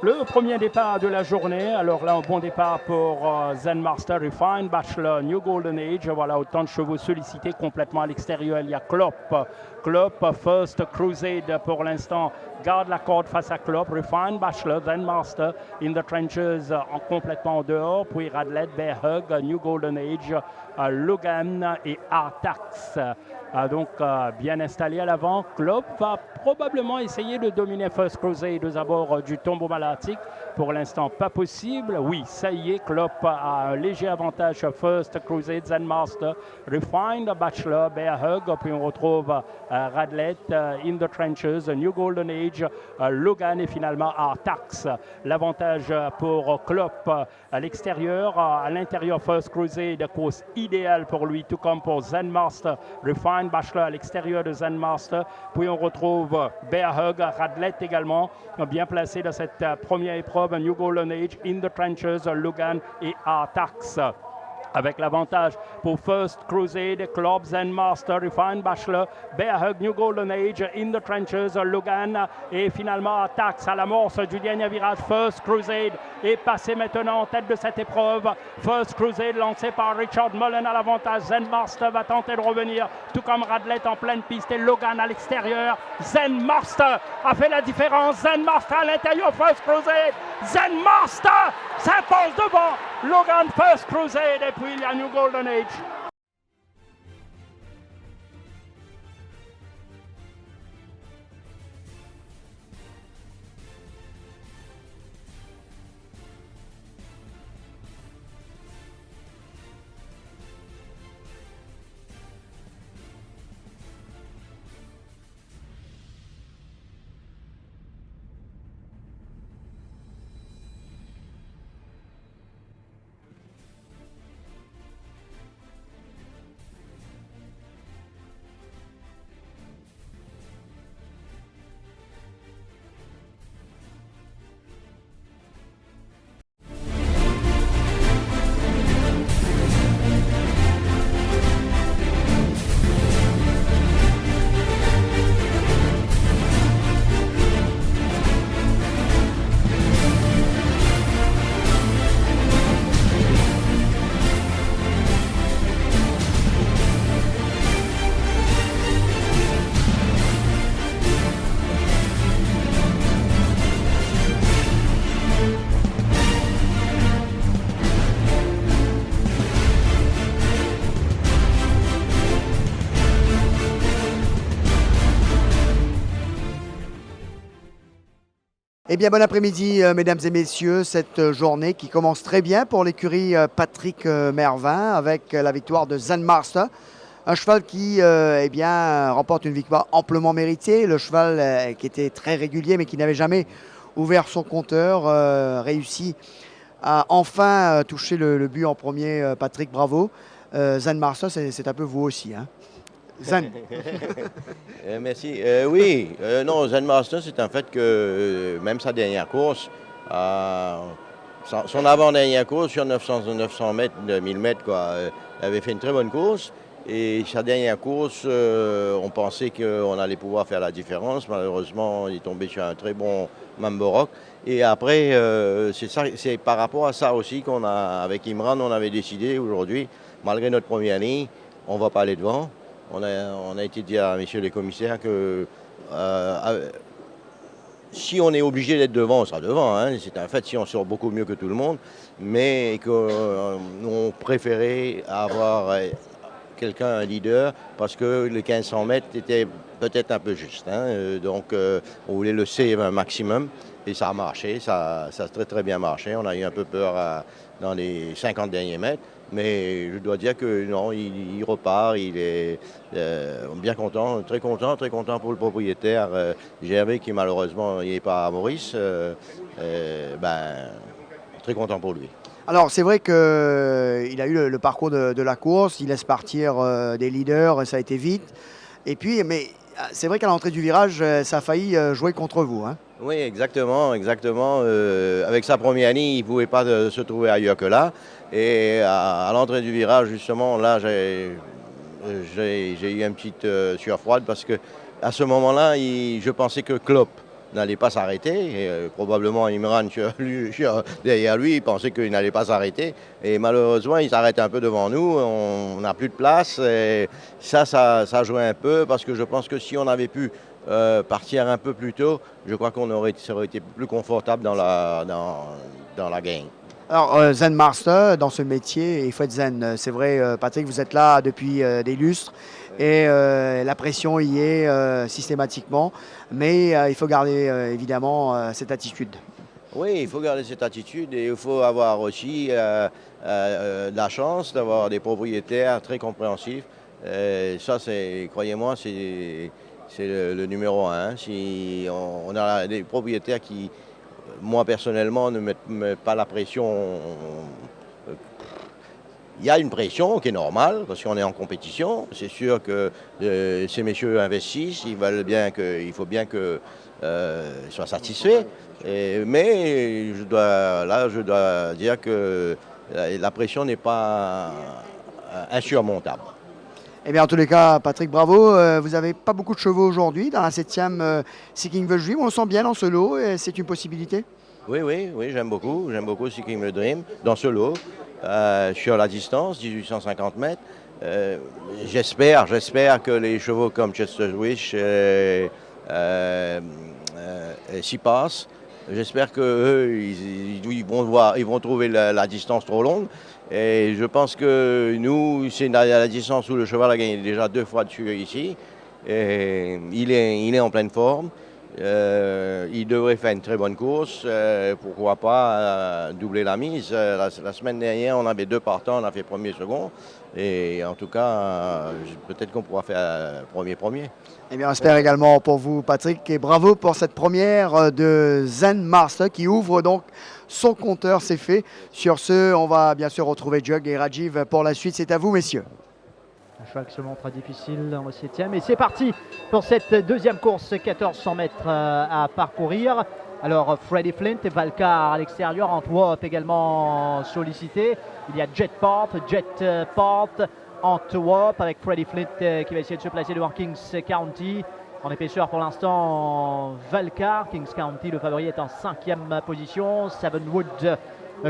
Le premier départ de la journée, alors là un bon départ pour Zen Master, Refine, Bachelor, New Golden Age, voilà autant de chevaux sollicités complètement à l'extérieur. Il y a Klopp, First Crusade pour l'instant garde la corde face à Klopp, Refine, Bachelor, Zen Master, In the Trenches complètement en dehors, puis Radlett, Bear Hug, New Golden Age, Logan et Artax. Donc bien installé à l'avant. Klopp va probablement essayer de dominer First Crusade aux abords du tombeau malatique. Pour l'instant, pas possible. Oui, ça y est, Klopp a un léger avantage sur First Crusade, Zen Master, Refined, Bachelor, Bear Hug. Puis on retrouve Radlett, In the Trenches, New Golden Age, Logan et finalement Artax. L'avantage pour Klopp à l'extérieur. À l'intérieur, First Crusade, course idéale pour lui, tout comme pour Zen Master, Refined, Bachelor à l'extérieur de Zen Master. Puis on retrouve Bear Hug, Radlett également, bien placé dans cette première épreuve, New Golden Age, In the Trenches, Logan et Artax. Avec l'avantage pour First Crusade, Klopp, Zen Master, Refined Bachelor, Bear Hug, New Golden Age, In the Trenches, Logan et finalement Artax à l'amorce du dernier virage. First Crusade est passé maintenant en tête de cette épreuve. First Crusade lancé par Richard Mullen à l'avantage. Zen Master va tenter de revenir, tout comme Radlett en pleine piste et Logan à l'extérieur. Zen Master a fait la différence. Zen Master à l'intérieur, First Crusade. Zen Master s'impose devant Logan, First Crusade et puis il y a New Golden Age. Eh bien, bon après-midi, mesdames et messieurs. Cette journée qui commence très bien pour l'écurie Patrick Mervin avec la victoire de Zen Master. Un cheval qui eh bien, remporte une victoire amplement méritée. Le cheval qui était très régulier mais qui n'avait jamais ouvert son compteur réussit à enfin toucher le but en premier. Patrick, bravo. Zen Master, c'est un peu vous aussi, hein. Zen. Merci. Oui, non, Zen Master, c'est un fait que même sa dernière course, son avant-dernière course sur 900 mètres, 1000 mètres, quoi, avait fait une très bonne course. Et sa dernière course, on pensait qu'on allait pouvoir faire la différence. Malheureusement, il est tombé sur un très bon Mamborok. Et après, c'est par rapport à ça aussi qu'on a, avec Imran, on avait décidé aujourd'hui, malgré notre première ligne, on ne va pas aller devant. On a été dire à messieurs les commissaires que si on est obligé d'être devant, on sera devant. Hein. C'est un fait si on sort beaucoup mieux que tout le monde, mais qu'on préférait avoir quelqu'un, un leader, parce que les 1500 mètres étaient peut-être un peu juste. Hein. Donc on voulait le save un maximum et ça a marché, ça a très très bien marché. On a eu un peu peur dans les 50 derniers mètres. Mais je dois dire que non, il repart, il est bien content, très content pour le propriétaire Gervais qui malheureusement n'est pas à Maurice. Très content pour lui. Alors c'est vrai qu'il a eu le parcours de la course, il laisse partir des leaders, ça a été vite. Et puis, mais c'est vrai qu'à l'entrée du virage, ça a failli jouer contre vous, hein. Oui, exactement. Avec sa première ligne, il ne pouvait pas se trouver ailleurs que là. Et à l'entrée du virage, justement, là, j'ai eu une petite sueur froide parce que à ce moment-là, je pensais que Klopp n'allait pas s'arrêter. Probablement Imran derrière lui, il pensait qu'il n'allait pas s'arrêter. Et malheureusement, il s'arrête un peu devant nous. On n'a plus de place. Et ça jouait un peu parce que je pense que si on avait pu partir un peu plus tôt, je crois ça aurait été plus confortable dans la game. Alors, Zen Master, dans ce métier, il faut être zen. C'est vrai, Patrick, vous êtes là depuis des lustres et la pression y est systématiquement. Mais il faut garder évidemment cette attitude. Oui, il faut garder cette attitude et il faut avoir aussi de la chance d'avoir des propriétaires très compréhensifs. Ça, croyez-moi, c'est le numéro un. Si on a des propriétaires qui, moi personnellement, ne mettent pas la pression. Il y a une pression qui est normale parce qu'on est en compétition. C'est sûr que ces messieurs investissent, il faut bien qu'ils soient satisfaits. Mais je dois dire que la pression n'est pas insurmontable. Eh bien, en tous les cas, Patrick, bravo. Vous n'avez pas beaucoup de chevaux aujourd'hui dans la 7e Seeking the Dream. On le sent bien dans ce lot et c'est une possibilité. Oui, j'aime beaucoup. J'aime beaucoup Seeking the Dream dans ce lot. Sur la distance, 1850 mètres. J'espère que les chevaux comme Chester Wish s'y passent. J'espère qu'eux, ils vont trouver la distance trop longue. Et je pense que nous, c'est la distance où le cheval a gagné déjà 2 fois dessus ici. Et il est en pleine forme. Il devrait faire une très bonne course. Pourquoi pas doubler la mise. La semaine dernière, on avait 2 partants, on a fait premier, second. Et en tout cas, peut-être qu'on pourra faire premier. Eh bien, on espère également pour vous, Patrick. Et bravo pour cette première de Zen Master qui ouvre donc son compteur. C'est fait. Sur ce, on va bien sûr retrouver Jug et Rajiv pour la suite. C'est à vous, messieurs. Un choix qui se montre difficile dans le 7e. Et c'est parti pour cette deuxième course, 1400 mètres à parcourir. Alors Freddie Flint et Valcar à l'extérieur, Antwerp également sollicité. Il y a Jetport, Antwerp avec Freddie Flint qui va essayer de se placer devant Kings County. En épaisseur pour l'instant, Valcar. Kings County, le favori, est en 5e position. Sevenwood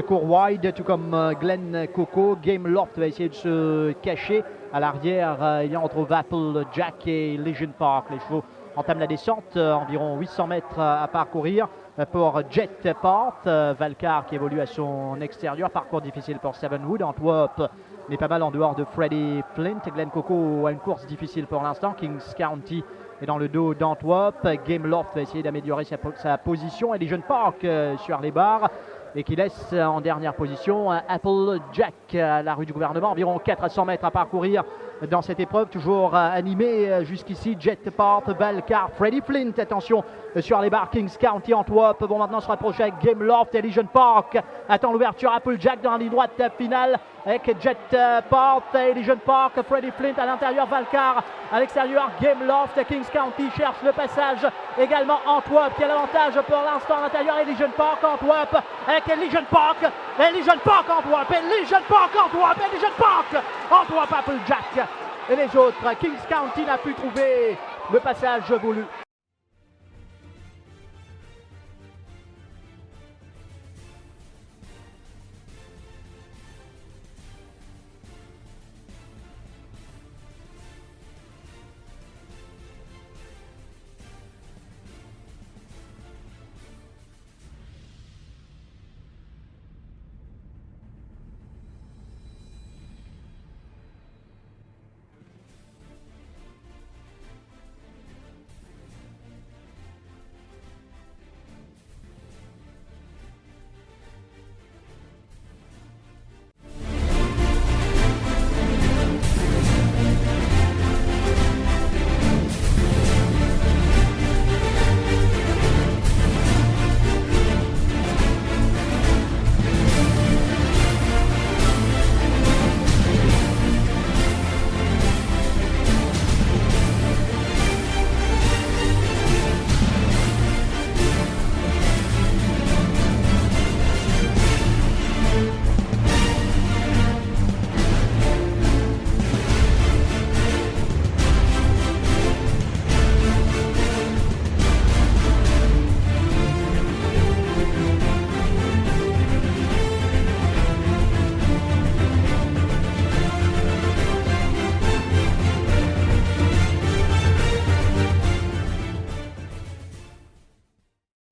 court wide, tout comme Glen Coco. Game Loft va essayer de se cacher. À l'arrière, il y a entre Apple Jack et Legion Park. Les chevaux entament la descente, environ 800 mètres à parcourir pour Jetport. Valcar qui évolue à son extérieur. Parcours difficile pour Sevenwood. Antwerp n'est pas mal en dehors de Freddie Flint. Glen Coco a une course difficile pour l'instant. Kings County est dans le dos d'Antwerp. Game Loft va essayer d'améliorer sa position. Et Legion Park sur les barres. Et qui laisse en dernière position Apple Jack à la rue du gouvernement, environ 400 mètres à parcourir dans cette épreuve, toujours animé jusqu'ici. Jetport, Valcar, Freddie Flint, attention sur les barres. Kings County, Antwerp vont maintenant se rapprocher avec Game Loft et Legion Park. Attend l'ouverture, Apple Jack dans la ligne droite finale avec Jetport et Legion Park. Freddie Flint à l'intérieur, Valcar à l'extérieur, Game Loft. Kings County cherche le passage, également Antwerp qui a l'avantage pour l'instant à l'intérieur, et Legion Park, Antwerp avec Legion Park, et Legion Park, Antwerp, et Legion Park, Antwerp, et Legion Park, Antwerp, Apple Jack et les autres. Kings County n'a pu trouver le passage voulu.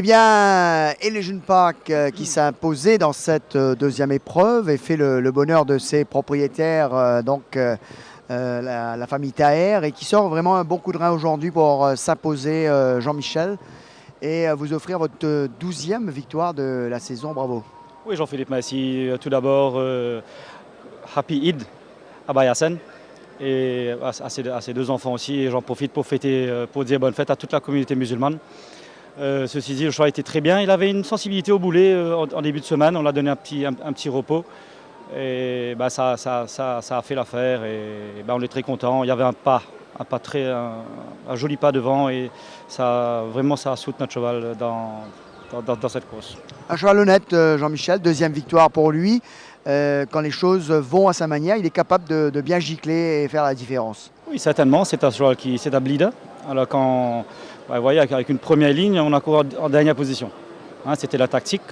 bien, Elysian Park qui s'est imposé dans cette deuxième épreuve et fait le bonheur de ses propriétaires, la famille Taher, et qui sort vraiment un bon coup de rein aujourd'hui pour s'imposer, Jean-Michel, et vous offrir votre 12e victoire de la saison. Bravo. Oui, Jean-Philippe, merci. Tout d'abord, Happy Eid à Bayassen et à ses deux enfants aussi. Et j'en profite pour fêter, pour dire bonne fête à toute la communauté musulmane. Ceci dit, le choix a été très bien. Il avait une sensibilité au boulet en début de semaine. On l'a donné un petit repos. Et ça a fait l'affaire. Et on est très contents. Il y avait un joli pas devant. Et ça a soutenu notre cheval dans cette course. Un cheval honnête, Jean-Michel. Deuxième victoire pour lui. Quand les choses vont à sa manière, il est capable de bien gicler et faire la différence. Oui, certainement. C'est un cheval c'est un bleeder. Alors vous voyez, avec une première ligne, on a couru en dernière position. Hein, c'était la tactique.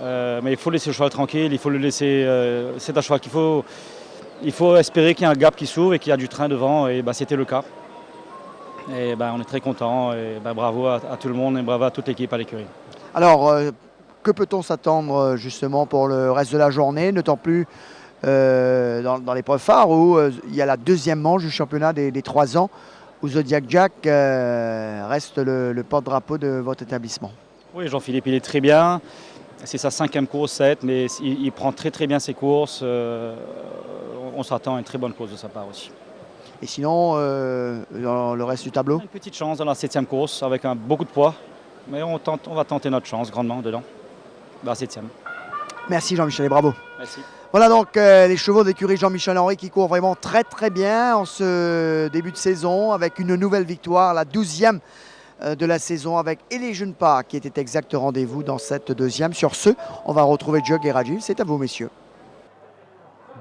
Mais il faut laisser le cheval tranquille, il faut le laisser. C'est un cheval il faut espérer qu'il y ait un gap qui s'ouvre et qu'il y a du train devant. Et c'était le cas. Et on est très contents. Et bravo à tout le monde et bravo à toute l'équipe à l'écurie. Alors, que peut-on s'attendre justement pour le reste de la journée, d'autant plus dans l'épreuve phare où il y a la deuxième manche du championnat des 3 ans, où Zodiac Jack reste le porte-drapeau de votre établissement. Oui, Jean-Philippe, il est très bien. C'est sa 5e course, 7, mais il prend très bien ses courses. On s'attend à une très bonne course de sa part aussi. Et sinon, dans le reste du tableau? Une petite chance dans la 7e course avec beaucoup de poids. Mais on va tenter notre chance grandement dedans, dans la 7e. Merci Jean-Michel et bravo. Merci. Voilà donc les chevaux d'écurie Jean-Michel Henry qui courent vraiment très bien en ce début de saison avec une nouvelle victoire, la 12e de la saison avec Elysian Park qui était exact rendez-vous dans cette deuxième. Sur ce, on va retrouver Jug et Rajiv. C'est à vous messieurs.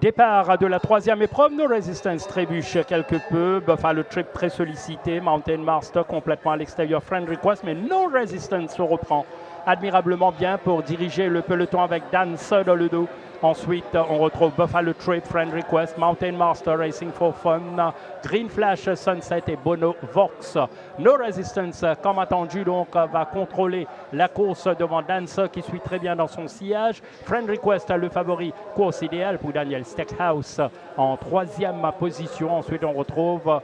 Départ de la 3e épreuve, No Resistance trébuche quelque peu, Buffalo Trip très sollicité, Mountain Master complètement à l'extérieur, Friend Request, mais No Resistance se reprend admirablement bien pour diriger le peloton avec Dan Sudd dans le dos. Ensuite, on retrouve Buffalo Trip, Friend Request, Mountain Master, Racing for Fun, Green Flash, Sunset et Bono Vox. No Resistance, comme attendu, donc, va contrôler la course devant Dancer qui suit très bien dans son sillage. Friend Request, le favori, course idéale pour Daniel Stackhouse en 3e position. Ensuite, on retrouve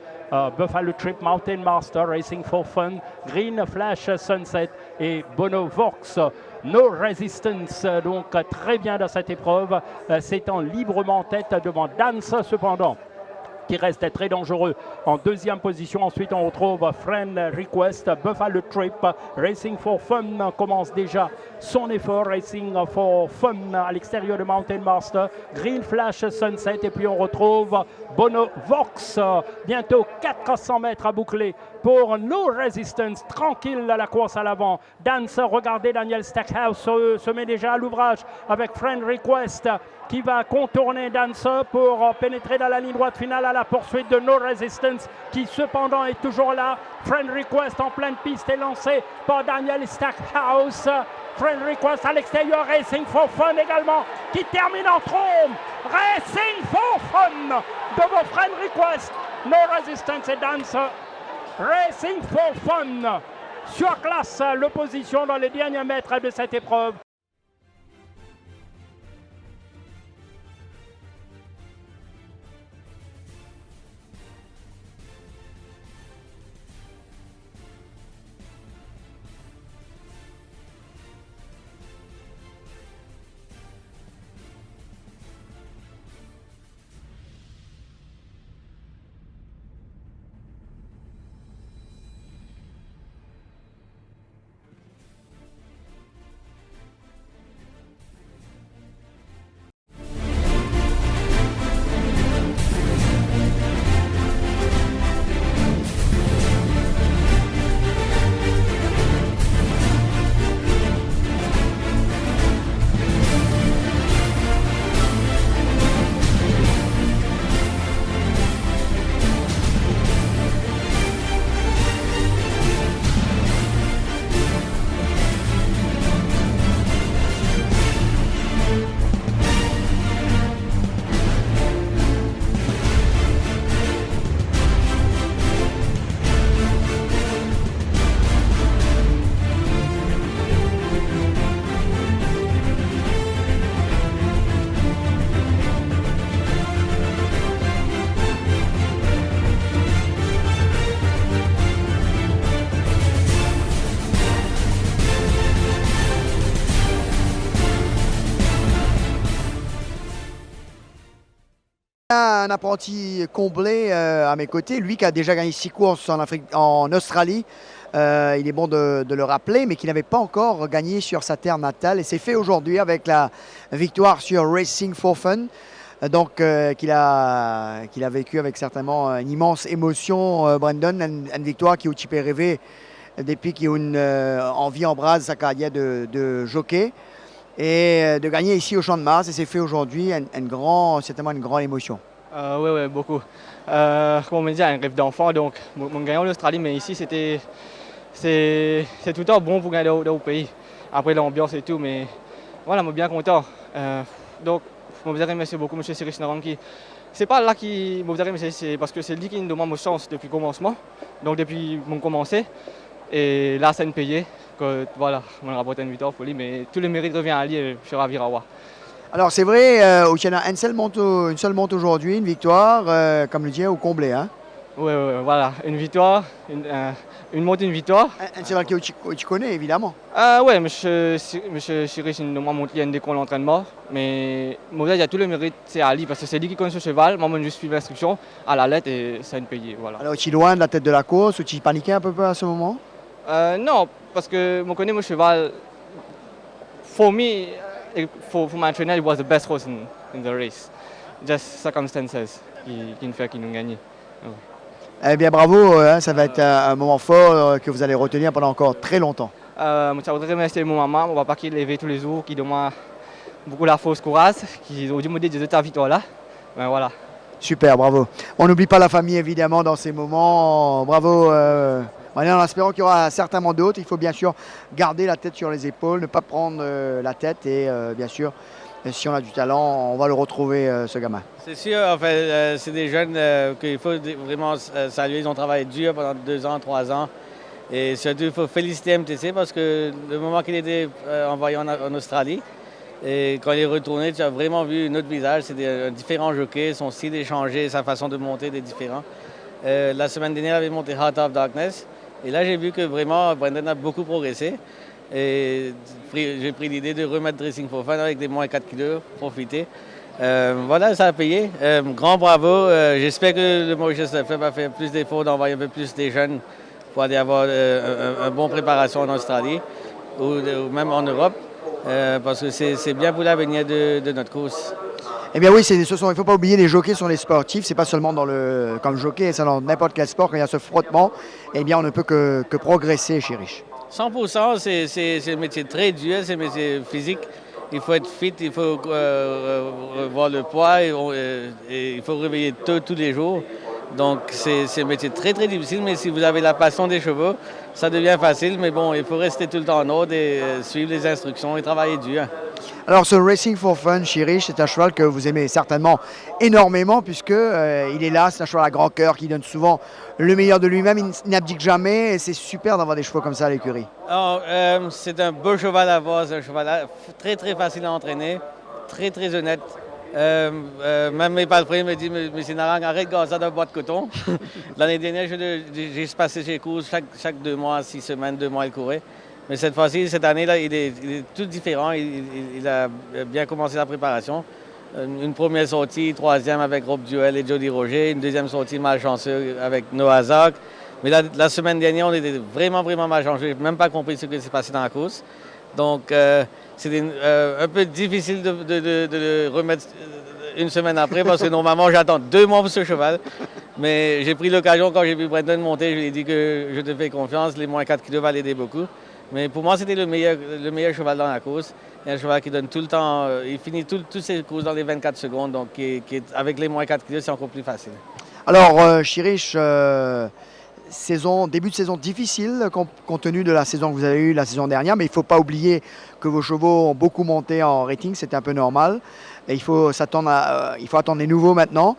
Buffalo Trip, Mountain Master, Racing for Fun, Green Flash, Sunset et Bono Vox. No Resistance, donc très bien dans cette épreuve, s'étant librement en tête devant Dance cependant, qui reste très dangereux en 2e position. Ensuite, on retrouve Friend Request, Buffalo Trip, Racing for Fun commence déjà son effort, Racing for Fun à l'extérieur de Mountain Master, Green Flash, Sunset, et puis on retrouve Bono Vox, bientôt 400 mètres à boucler pour No Resistance, tranquille à la course à l'avant. Dance, regardez, Daniel Stackhouse se met déjà à l'ouvrage avec Friend Request qui va contourner Dance pour pénétrer dans la ligne droite finale à la poursuite de No Resistance qui cependant est toujours là. Friend Request en pleine piste est lancé par Daniel Stackhouse. Friend Request à l'extérieur, Racing for Fun également qui termine en trombe. Racing for Fun devant Friend Request, No Resistance et Dance. Racing for Fun surclasse l'opposition dans les derniers mètres de cette épreuve. Un apprenti comblé à mes côtés, lui qui a déjà gagné 6 courses en Australie. Il est bon de le rappeler, mais qui n'avait pas encore gagné sur sa terre natale. Et c'est fait aujourd'hui avec la victoire sur Racing for Fun. Donc, qu'il a vécu avec certainement une immense émotion, Brandon. Une victoire qui a rêvé depuis qu'il a une envie en bras sa carrière de jockey. Et de gagner ici au Champ de Mars. Et c'est fait aujourd'hui, certainement une grande émotion. Oui, beaucoup. Comme on me dit, un rêve d'enfant. Donc, on gagne en Australie, mais ici, c'est tout le temps bon pour gagner au pays. Après l'ambiance et tout, mais voilà, je suis bien content. Donc, je vous remercie beaucoup, M. Cyrus Naranki. C'est pas là qui me remercie, c'est parce que c'est lui qui nous demande ma chance depuis le commencement. Donc, depuis mon commencé. Et là, ça me payé. Que, voilà, on a rapporté une victoire pour lui, mais tout le mérite revient à lui et je suis ravi à voir. Alors, c'est vrai, il y en a une seule monte aujourd'hui, une victoire, comme le dit, au comblé. Hein? Oui, voilà, une victoire, une monte, une victoire. Un cheval que tu connais, évidemment. Oui, monsieur Cyrus, il m'a montré un décompte l'entraînement, mais il y a tout le mérite, c'est à lui, parce que c'est lui qui connaît ce cheval. Moi, je suis l'instruction à la lettre et ça a une payé. Voilà. Alors, tu es loin de la tête de la course, ou tu paniquais un peu à ce moment? Non, parce que je connais mon cheval. For me, for my trainer, it was the best horse in the race. Just circumstances qui fait qu'il nous gagne. Eh bien, bravo, hein, ça va être un moment fort que vous allez retenir pendant encore très longtemps. Je voudrais remercier mon maman, mon papa qui lève tous les jours, qui demande beaucoup la force, courage, qui ont dû me dire de ta victoire là. Ben, voilà. Super, bravo. On n'oublie pas la famille évidemment dans ces moments. Bravo. En espérant qu'il y aura certainement d'autres. Il faut bien sûr garder la tête sur les épaules, ne pas prendre la tête et bien sûr, si on a du talent, on va le retrouver ce gamin. C'est sûr, en fait, c'est des jeunes qu'il faut vraiment saluer. Ils ont travaillé dur pendant 2 ans, 3 ans. Et surtout, il faut féliciter MTC parce que le moment qu'il était envoyé en Australie, et quand il est retourné, tu as vraiment vu un autre visage. C'est un différent jockey, son style est changé, sa façon de monter est différent. La semaine dernière, il avait monté Heart of Darkness. Et là, j'ai vu que vraiment, Brandon a beaucoup progressé. Et j'ai pris l'idée de remettre Racing for Fun avec des moins 4 kilos, profiter. Voilà, ça a payé. Grand bravo. J'espère que le Mauritius Club va faire plus d'efforts, d'envoyer un peu plus des jeunes pour aller avoir une bonne préparation en Australie ou même en Europe. Parce que c'est bien pour l'avenir de notre course. Eh bien oui, il ne faut pas oublier, les jockeys sont les sportifs. C'est pas seulement comme jockey, c'est dans n'importe quel sport. Quand il y a ce frottement, eh bien on ne peut que progresser chez Rich. 100%, c'est un métier très dur, c'est un métier physique. Il faut être fit, il faut voir le poids et il faut réveiller tous les jours. Donc c'est un métier très très difficile, mais si vous avez la passion des chevaux, ça devient facile. Mais bon, il faut rester tout le temps en ordre et suivre les instructions et travailler dur. Alors ce Racing for Fun, Chirish, c'est un cheval que vous aimez certainement énormément puisque il est là, c'est un cheval à grand cœur qui donne souvent le meilleur de lui-même, il n'abdique jamais et c'est super d'avoir des chevaux comme ça à l'écurie. C'est un beau cheval à voir, c'est un cheval très très facile à entraîner, très très honnête. Même mes palefrés me disent, M. Narang, arrête de ça d'un bois de coton. L'année dernière, j'ai passé ses courses chaque 2 mois, 6 semaines, 2 mois, il courait. Mais cette fois-ci, cette année-là, il est tout différent. Il a bien commencé la préparation. Une première sortie, 3e avec Rob Duel et Jody Roger. Une deuxième sortie malchanceux avec Noah Zak. Mais la semaine dernière, on était vraiment, vraiment malchanceux. Je n'ai même pas compris ce qui s'est passé dans la course. Donc, c'était un peu difficile de le remettre une semaine après parce que normalement, j'attends 2 mois pour ce cheval. Mais j'ai pris l'occasion, quand j'ai vu Brandon monter, je lui ai dit que je te fais confiance. Les moins 4 kilos va l'aider beaucoup. Mais pour moi, c'était le meilleur cheval dans la course. Et un cheval qui donne tout le temps, il finit toutes ses courses dans les 24 secondes. Donc, avec les moins 4 kilos, c'est encore plus facile. Alors, Chirish, début de saison difficile compte tenu de la saison que vous avez eue la saison dernière. Mais il ne faut pas oublier que vos chevaux ont beaucoup monté en rating. C'était un peu normal. Et il faut attendre les nouveaux maintenant.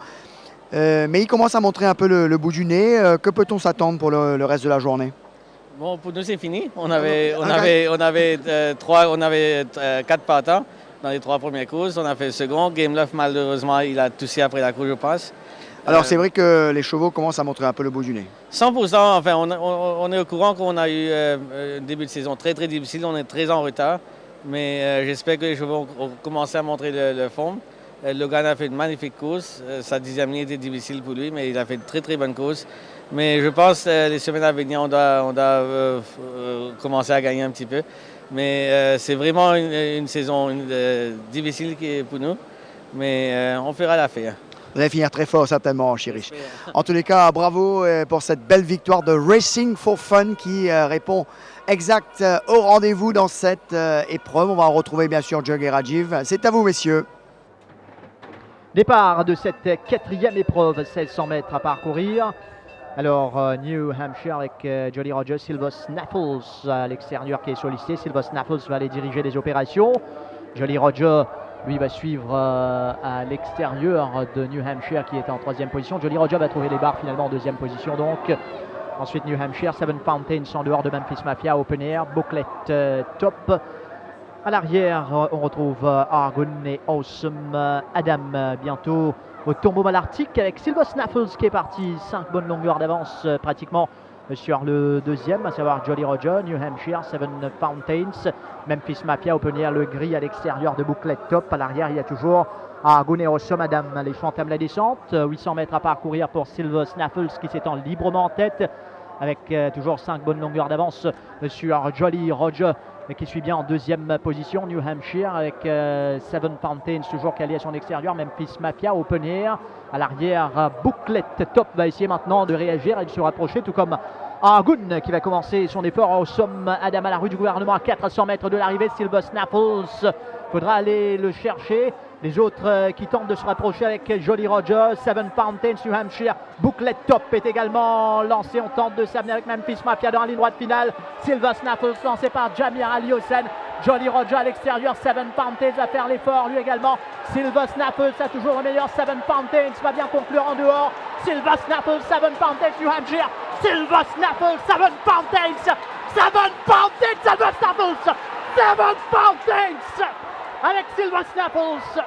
Mais il commence à montrer un peu le bout du nez. Que peut-on s'attendre pour le reste de la journée? Bon, pour nous, c'est fini. On avait 4 partants dans les 3 premières courses. On a fait le second. Game Love, malheureusement, il a toussé après la course, je pense. Alors, c'est vrai que les chevaux commencent à montrer un peu le bout du nez. 100%. Enfin, on est au courant qu'on a eu un début de saison très, très difficile. On est très en retard. Mais j'espère que les chevaux ont commencé à montrer le fond. Logan a fait une magnifique course. Sa 10e ligne était difficile pour lui, mais il a fait une très très bonne course. Mais je pense que les semaines à venir, on doit commencer à gagner un petit peu. Mais c'est vraiment une saison difficile pour nous. Mais on fera l'affaire. Vous allez finir très fort certainement, Chirish. En tous les cas, bravo pour cette belle victoire de Racing for Fun qui répond exact au rendez-vous dans cette épreuve. On va retrouver bien sûr Jug et Rajiv. C'est à vous, messieurs. Départ de cette 4e épreuve, 1600 mètres à parcourir. Alors, New Hampshire avec Jolly Roger, Silver Snaffles à l'extérieur qui est sollicité. Silver Snaffles va aller diriger les opérations. Jolly Roger, lui, va suivre à l'extérieur de New Hampshire qui est en 3e position. Jolly Roger va trouver les barres finalement en 2e position. Donc, ensuite New Hampshire, Seven Fountains en dehors de Memphis Mafia, Open Air, Booklet Top. À l'arrière, on retrouve Argun et Awesome Adam bientôt au tombeau malartique avec Silver Snaffles qui est parti 5 bonnes longueurs d'avance pratiquement sur le 2e, à savoir Jolly Roger, New Hampshire, Seven Fountains, Memphis Mafia, Open Air, le gris à l'extérieur de Booklet Top. À l'arrière, il y a toujours Argun et Awesome Adam. Les champs entament la descente, 800 mètres à parcourir pour Silver Snaffles qui s'étend librement en tête avec toujours 5 bonnes longueurs d'avance sur Jolly Roger qui suit bien en 2e position. New Hampshire avec Seven Fountains toujours calé à son extérieur. Memphis Mafia, Open Air. À l'arrière, Booklet Top va essayer maintenant de réagir et de se rapprocher, tout comme Argun qui va commencer son effort au somme. Adam à la rue du gouvernement à 400 mètres de l'arrivée. Silver Snaffles, faudra aller le chercher. Les autres qui tentent de se rapprocher avec Jolly Roger, Seven Fountains, New Hampshire, Booklet Top est également lancé. On tente de s'amener avec Memphis Mafia dans la ligne droite finale. Silver Snaffles lancé par Jamir Ali Hossein. Jolly Roger à l'extérieur, Seven Fountains va faire l'effort lui également. Silver Snaffles a toujours le meilleur. Seven Fountains va bien conclure en dehors. Silver Snaffles, Seven Fountains, New Hampshire. Silver Snaffles, Seven Fountains. Seven Fountains, Silver Snaffles. Seven Fountains avec Silver Snaffles.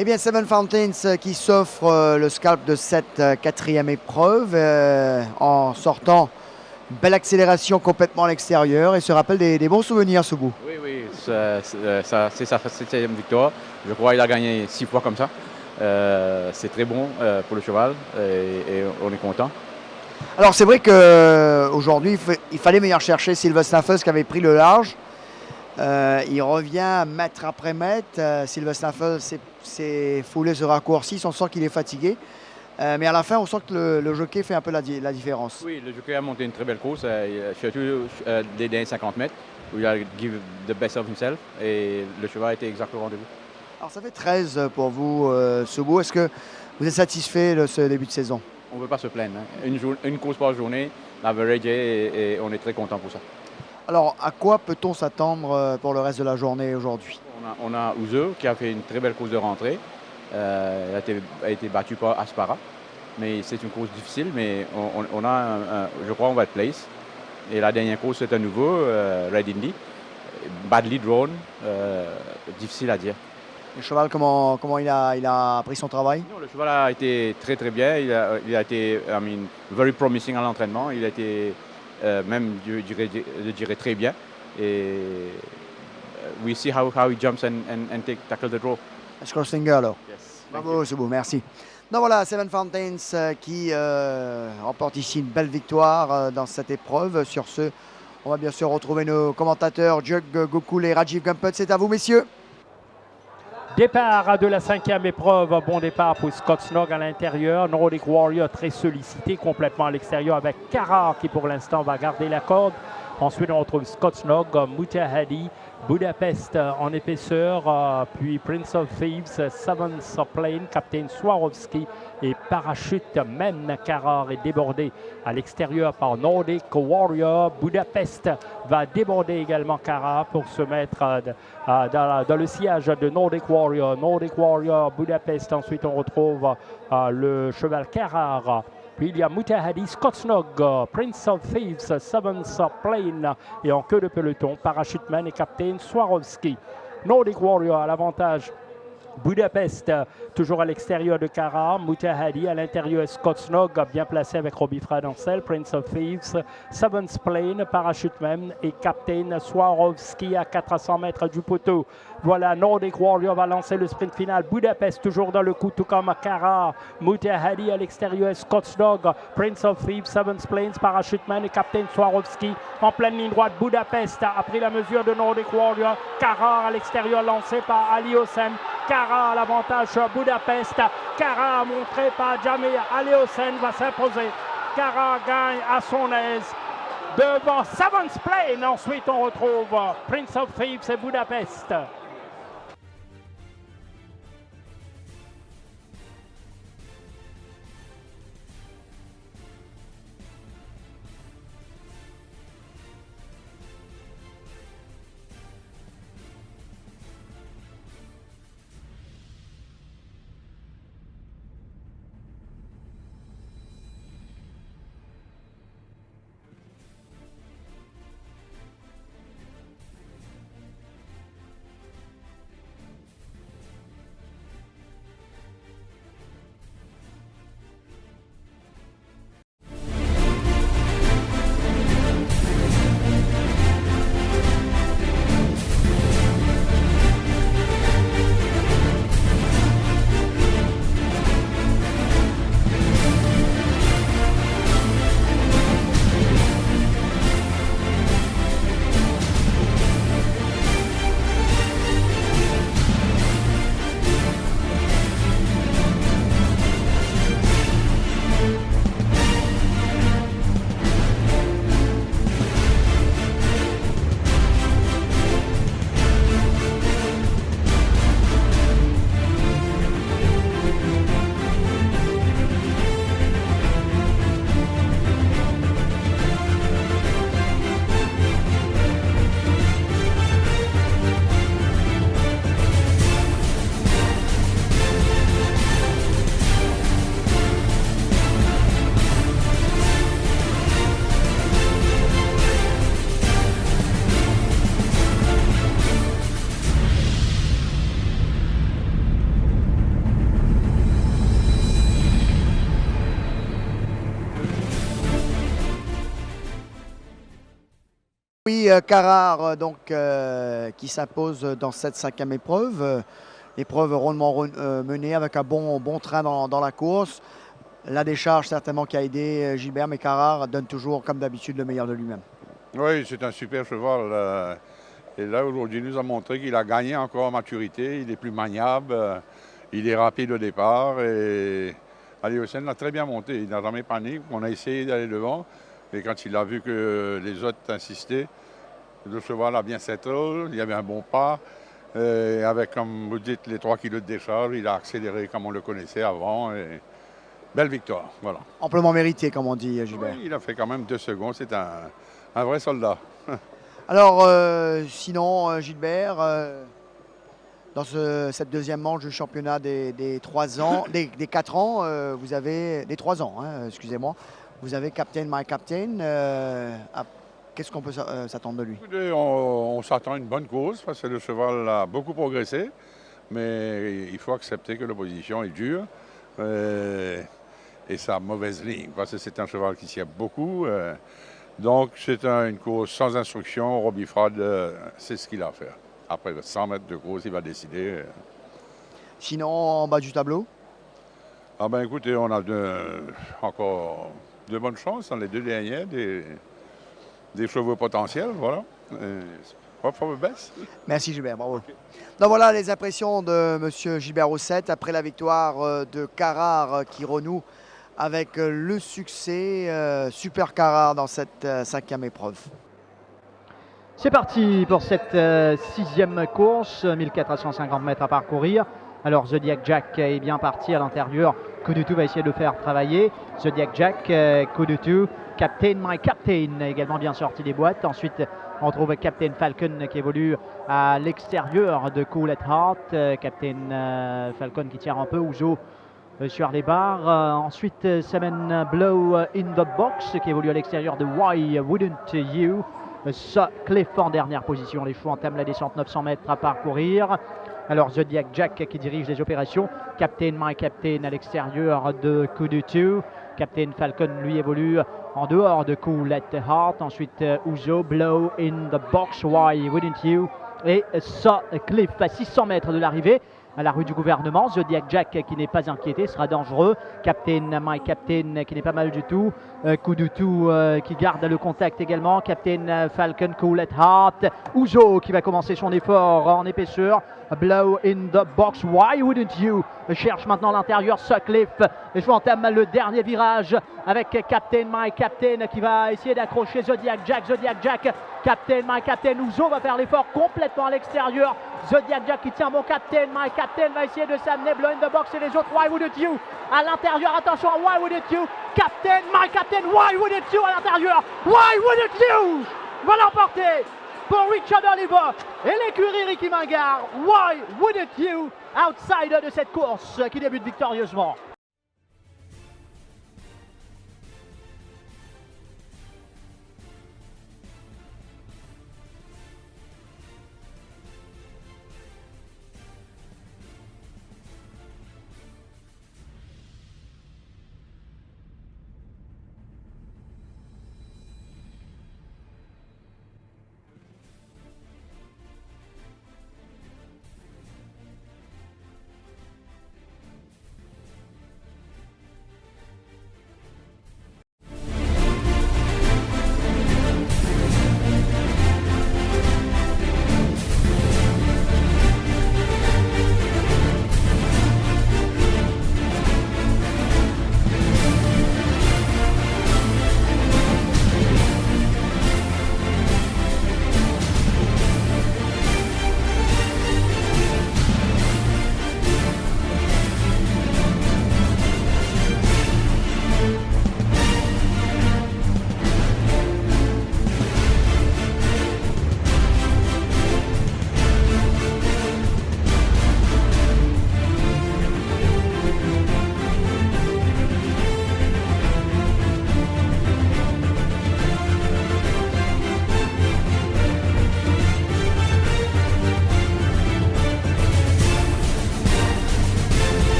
Eh bien, Seven Fountains qui s'offre le scalp de cette 4e épreuve en sortant belle accélération complètement à l'extérieur et se rappelle des bons souvenirs, ce bout. Oui, c'est sa 7e victoire. Je crois qu'il a gagné 6 fois comme ça. C'est très bon pour le cheval et on est content. Alors, c'est vrai qu'aujourd'hui, il fallait venir chercher Silver Snaffles qui avait pris le large. Il revient mètre après mètre. Silver Snaffles s'est foulé ce raccourci. On sent qu'il est fatigué. Mais à la fin, on sent que le jockey fait un peu la différence. Oui, le jockey a monté une très belle course, surtout des derniers 50 mètres, où il a give the best of himself, et le cheval était exactement au rendez-vous. Alors ça fait 13 pour vous, Sobo. Est-ce que vous êtes satisfait de ce début de saison? On ne veut pas se plaindre. Hein. Une course par journée, l'average, et on est très content pour ça. Alors, à quoi peut-on s'attendre pour le reste de la journée aujourd'hui? On a Ouzo qui a fait une très belle course de rentrée. Elle a été battue par Aspara. Mais c'est une course difficile, mais je crois qu'on va être place. Et la dernière course, c'est à nouveau Red Indy. Badly drawn, difficile à dire. Le cheval, comment il a pris son travail? Non, le cheval a été très très bien. Il a été, very promising à l'entraînement. Il a été même, je dirais, très bien. Et we see how he jumps and tackle the draw. Score Singer alors. Yes. Bravo, c'est beau, merci. Donc voilà, Seven Fountains qui remporte ici une belle victoire dans cette épreuve. Sur ce, on va bien sûr retrouver nos commentateurs, Jug Gokul et Rajiv Gumput. C'est à vous, messieurs. Départ de la 5e épreuve, bon départ pour Scott Snog à l'intérieur. Nordic Warrior très sollicité, complètement à l'extérieur avec Carrard qui pour l'instant va garder la corde. Ensuite on retrouve Scott Snog, Mutahadi, Budapest en épaisseur, puis Prince of Thieves, Seventh Plane, Captain Swarovski et Parachute. Même Carrard est débordé à l'extérieur par Nordic Warrior. Budapest va déborder également Carrard pour se mettre dans le sillage de Nordic Warrior. Nordic Warrior, Budapest. Ensuite on retrouve le cheval Carrard. Puis il y a Mutahadi, Scott Snog, Prince of Thieves, Seventh Plane et en queue de peloton, Parachuteman et Captain Swarovski. Nordic Warrior à l'avantage. Budapest, toujours à l'extérieur de Carrard. Mutahadi à l'intérieur, Scott Snog, bien placé avec Robbie Fradancel. Prince of Thieves, Seventh Plane, Parachuteman et Captain Swarovski à 400 mètres du poteau. Voilà, Nordic Warrior va lancer le sprint final. Budapest toujours dans le coup, tout comme Carrard. Mutahadi à l'extérieur, Scott Snog, Prince of Thieves, Seventh Plains, Parachuteman et Captain Swarovski. En pleine ligne droite, Budapest a pris la mesure de Nordic Warrior. Carrard à l'extérieur lancé par Ali Hossein. Carrard à l'avantage sur Budapest. Carrard montré par Jamir Ali Hossein va s'imposer. Carrard gagne à son aise devant Seventh Plane. Ensuite on retrouve Prince of Thieves et Budapest. Oui, Carrard donc, qui s'impose dans cette 5e épreuve. Épreuve rondement menée avec un bon train dans la course. La décharge certainement qui a aidé Gilbert, mais Carrard donne toujours comme d'habitude le meilleur de lui-même. Oui, c'est un super cheval. Et là, aujourd'hui, il nous a montré qu'il a gagné encore en maturité. Il est plus maniable, il est rapide au départ. Et Aliocène l'a très bien monté. Il n'a jamais paniqué. On a essayé d'aller devant. Et quand il a vu que les autres insistaient, le cheval a bien settle. Il y avait un bon pas. Et avec, comme vous dites, les 3 kilos de décharge, il a accéléré comme on le connaissait avant. Et belle victoire. Voilà. Amplement mérité, comme on dit, Gilbert. Oui, il a fait quand même 2 secondes. C'est un vrai soldat. Alors, sinon, Gilbert, dans cette deuxième manche du championnat des 3 ans, des 4 ans, vous avez des 3 ans, excusez-moi. Vous avez Captain My Captain. Qu'est-ce qu'on peut s'attendre de lui? Écoutez, on s'attend à une bonne course parce que le cheval a beaucoup progressé. Mais il faut accepter que l'opposition est dure. Et sa mauvaise ligne, parce que c'est un cheval qui s'y a beaucoup. Donc, c'est une course sans instruction. Robbie Fraud, c'est ce qu'il a à faire. Après 100 mètres de course, il va décider. Sinon, en bas du tableau? Ah ben écoutez, on a encore de bonnes chances dans les 2 derniers, des chevaux potentiels, voilà. Hope for the best. Merci Gilbert, bravo. Donc voilà les impressions de M. Gilbert Rossette après la victoire de Carrard qui renoue avec le succès Super Carrard dans cette 5e épreuve. C'est parti pour cette 6e course, 1450 mètres à parcourir. Alors Zodiac Jack est bien parti à l'intérieur. Kudutu va essayer de le faire travailler. Zodiac Jack, Kudutu, Captain My Captain également bien sorti des boîtes. Ensuite on trouve Captain Falcon qui évolue à l'extérieur de Cool at Heart. Captain Falcon qui tire un peu, Ouzo sur les barres. Ensuite Seven Blow in the Box qui évolue à l'extérieur de Why Wouldn't You. Cliff en dernière position. Les chevaux entament la descente, 900 mètres à parcourir. Alors Zodiac Jack qui dirige les opérations. Captain My Captain à l'extérieur de Kudutu. Captain Falcon lui évolue en dehors de Cool at Heart. Ensuite Ouzo, Blow in the Box, Why Wouldn't You. Et Cliff à 600 mètres de l'arrivée à la rue du gouvernement. Zodiac Jack qui n'est pas inquiété, sera dangereux. Captain My Captain qui n'est pas mal du tout. Kudutu qui garde le contact également. Captain Falcon, Cool at Heart. Ouzo qui va commencer son effort en épaisseur. Blow in the Box, Why Wouldn't You cherche maintenant l'intérieur. Sutcliffe. Les chevaux entament le dernier virage avec Captain My Captain qui va essayer d'accrocher Zodiac Jack. Zodiac Jack, Captain My Captain. Ouzo va faire l'effort complètement à l'extérieur. Zodiac Jack qui tient bon. Captain My Captain va essayer de s'amener. Blow in the Box et les autres. Why Wouldn't You à l'intérieur. Attention à Why Wouldn't You. Captain My Captain. Why Wouldn't You à l'intérieur. Why Wouldn't You va l'emporter pour Richard Oliver et l'écurie Ricky Mingard. Why Wouldn't You, outsider de cette course qui débute victorieusement.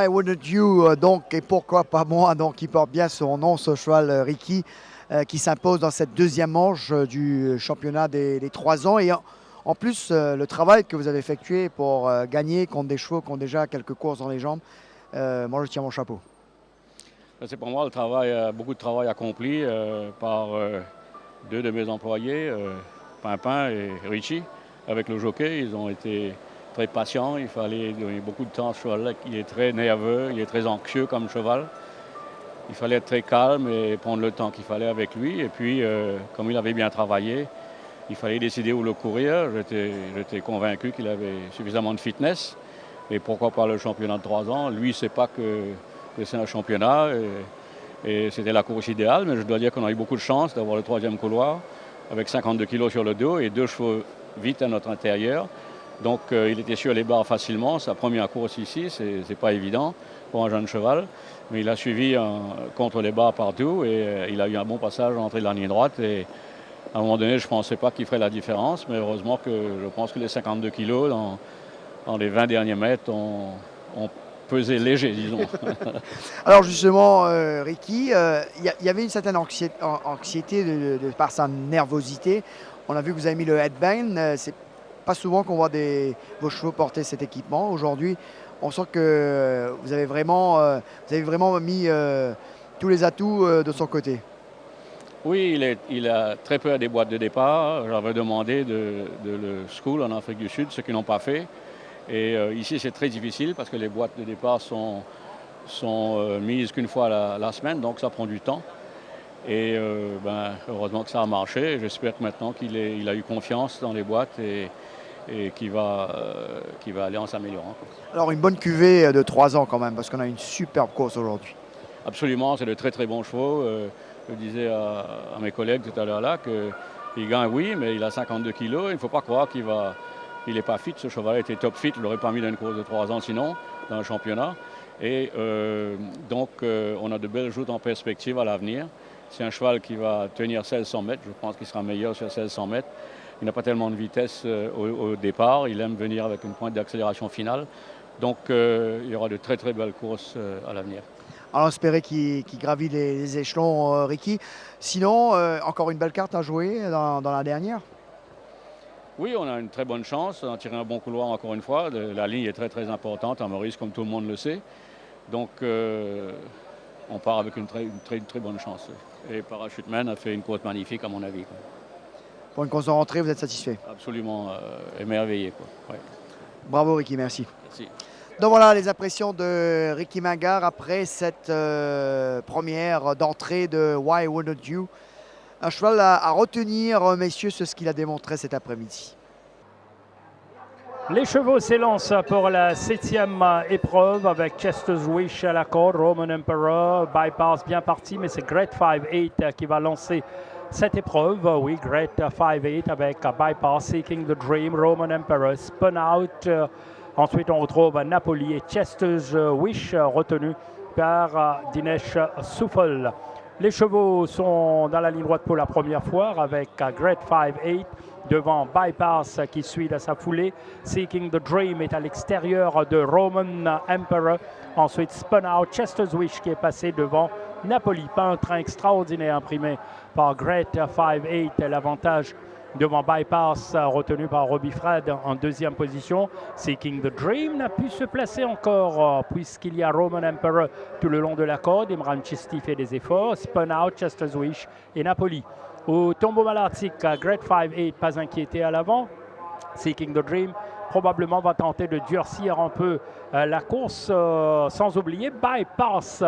I Wouldn't You, donc, et pourquoi pas moi, donc il porte bien son nom, ce cheval Ricky, qui s'impose dans cette deuxième manche du championnat des 3 ans. Et en plus, le travail que vous avez effectué pour gagner contre des chevaux qui ont déjà quelques courses dans les jambes, moi je tiens mon chapeau. C'est pour moi le travail, beaucoup de travail accompli par 2 de mes employés, Pimpin et Richie, avec le jockey. Ils ont été très patient, il fallait donner beaucoup de temps à ce cheval-là. Il est très nerveux, il est très anxieux comme cheval. Il fallait être très calme et prendre le temps qu'il fallait avec lui. Et puis, comme il avait bien travaillé, il fallait décider où le courir. J'étais convaincu qu'il avait suffisamment de fitness. Et pourquoi pas le championnat de 3 ans. Lui, il ne sait pas que c'est un championnat. Et c'était la course idéale. Mais je dois dire qu'on a eu beaucoup de chance d'avoir le 3e couloir avec 52 kilos sur le dos et 2 chevaux vite à notre intérieur. Donc il était sur les barres facilement. Sa première course ici, c'est pas évident pour un jeune cheval. Mais il a suivi contre les barres partout et il a eu un bon passage à l'entrée de la ligne droite. Et à un moment donné, je ne pensais pas qu'il ferait la différence. Mais heureusement que je pense que les 52 kilos dans les 20 derniers mètres ont pesé léger, disons. Alors justement, Ricky, il y avait une certaine anxiété de par sa nervosité. On a vu que vous avez mis le headband. C'est pas souvent qu'on voit vos chevaux porter cet équipement. Aujourd'hui, on sent que vous avez vraiment mis tous les atouts de son côté. Oui, il a très peu à des boîtes de départ. J'avais demandé de le school en Afrique du Sud, ce qu'ils n'ont pas fait. Et ici, c'est très difficile parce que les boîtes de départ sont mises qu'une fois la semaine, donc ça prend du temps. Et heureusement que ça a marché. J'espère que maintenant qu'il a eu confiance dans les boîtes et qui va aller en s'améliorant. Alors une bonne cuvée de 3 ans quand même, parce qu'on a une superbe course aujourd'hui. Absolument, c'est de très très bons chevaux. Je disais à mes collègues tout à l'heure là qu'il gagne, oui, mais il a 52 kilos. Il ne faut pas croire qu'il n'est pas fit. Ce cheval était top fit, il ne l'aurait pas mis dans une course de 3 ans sinon, dans le championnat. Et donc on a de belles joutes en perspective à l'avenir. C'est un cheval qui va tenir 1600 mètres, je pense qu'il sera meilleur sur 1600 mètres. Il n'a pas tellement de vitesse au départ, il aime venir avec une pointe d'accélération finale. Donc il y aura de très très belles courses à l'avenir. Alors espérer qu'il gravit les échelons, Ricky. Sinon, encore une belle carte à jouer dans la dernière. Oui, on a une très bonne chance, on a tiré un bon couloir encore une fois. La ligne est très très importante à Maurice, comme tout le monde le sait. Donc on part avec une très bonne chance. Et Parachuteman a fait une course magnifique à mon avis. Pour une course de rentrée, vous êtes satisfait? Absolument émerveillé. Ouais. Bravo Ricky, merci. Merci. Donc voilà les impressions de Ricky Mingard après cette première d'entrée de Why Wouldn't You. Un cheval à retenir, messieurs, c'est ce qu'il a démontré cet après-midi. Les chevaux s'élancent pour la 7e épreuve avec Chester's Wish à la corde, Roman Emperor, Bypass bien parti, mais c'est Great 5-8 qui va lancer cette épreuve. Oui, Great 5-8 avec Bypass, Seeking the Dream, Roman Emperor, Spun Out. Ensuite, on retrouve Napoli et Chester's Wish retenu par Dinesh Souffle. Les chevaux sont dans la ligne droite pour la première fois avec Great 5-8 devant Bypass qui suit à sa foulée. Seeking the Dream est à l'extérieur de Roman Emperor. Ensuite, Spun Out, Chester's Wish qui est passé devant Napoli. Pas un train extraordinaire imprimé par Great 5-8. L'avantage devant Bypass retenu par Robbie Fred en 2e position. Seeking the Dream n'a pu se placer encore puisqu'il y a Roman Emperor tout le long de la corde. Imran Chisti fait des efforts. Spun Out, Chester's Wish et Napoli. Au tombeau malartique, Great 5-8 pas inquiété à l'avant. Seeking the Dream probablement va tenter de durcir un peu la course, sans oublier Bypass